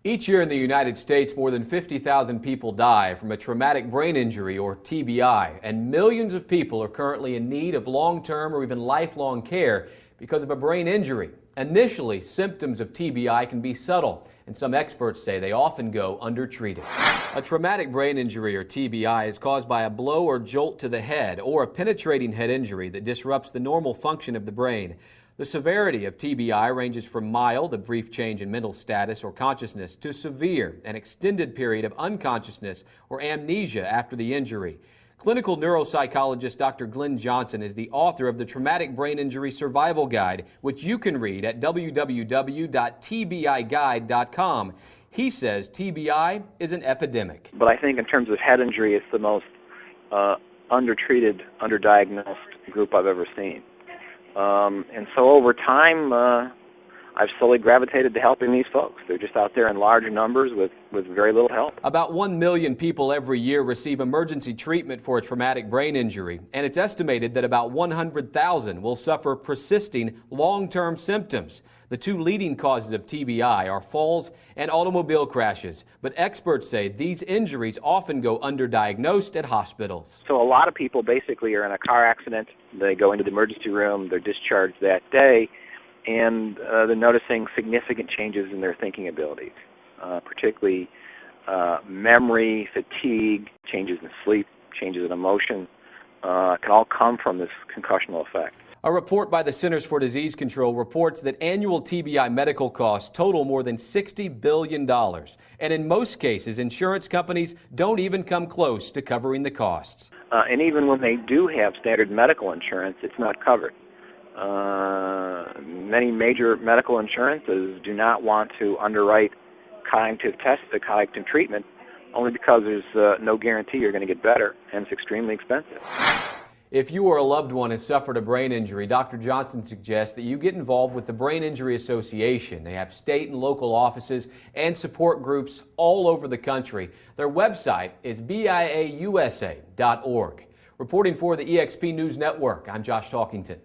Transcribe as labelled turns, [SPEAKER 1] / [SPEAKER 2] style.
[SPEAKER 1] Each year in the United States, more than 50,000 people die from a traumatic brain injury or TBI, and millions of people are currently in need of long-term or even lifelong care because of a brain injury. Initially, symptoms of TBI can be subtle, and some experts say they often go undertreated. A traumatic brain injury or TBI is caused by a blow or jolt to the head or a penetrating head injury that disrupts the normal function of the brain. The severity of TBI ranges from mild, a brief change in mental status or consciousness, to severe, an extended period of unconsciousness or amnesia after the injury. Clinical neuropsychologist Dr. Glenn Johnson is the author of the Traumatic Brain Injury Survival Guide, which you can read at www.tbiguide.com. He says TBI is an epidemic.
[SPEAKER 2] But I think in terms of head injury, it's the most undertreated, underdiagnosed group I've ever seen. And so over time, I've slowly gravitated to helping these folks. They're just out there in large numbers with very little help.
[SPEAKER 1] About 1 million people every year receive emergency treatment for a traumatic brain injury, and it's estimated that about 100,000 will suffer persisting long-term symptoms. The two leading causes of TBI are falls and automobile crashes, but experts say these injuries often go underdiagnosed at hospitals.
[SPEAKER 2] So a lot of people basically are in a car accident. They go into the emergency room, they're discharged that day, and they're noticing significant changes in their thinking abilities, particularly memory, fatigue, changes in sleep, changes in emotion, can all come from this concussional effect.
[SPEAKER 1] A report by the Centers for Disease Control reports that annual TBI medical costs total more than $60 billion. And in most cases, insurance companies don't even come close to covering the costs.
[SPEAKER 2] And even when they do have standard medical insurance, it's not covered. Many major medical insurances do not want to underwrite cognitive tests, the cognitive treatment, only because there's no guarantee you're going to get better, and it's extremely expensive.
[SPEAKER 1] If you or a loved one has suffered a brain injury, Dr. Johnson suggests that you get involved with the Brain Injury Association. They have state and local offices and support groups all over the country. Their website is biausa.org. Reporting for the EXP News Network, I'm Josh Talkington.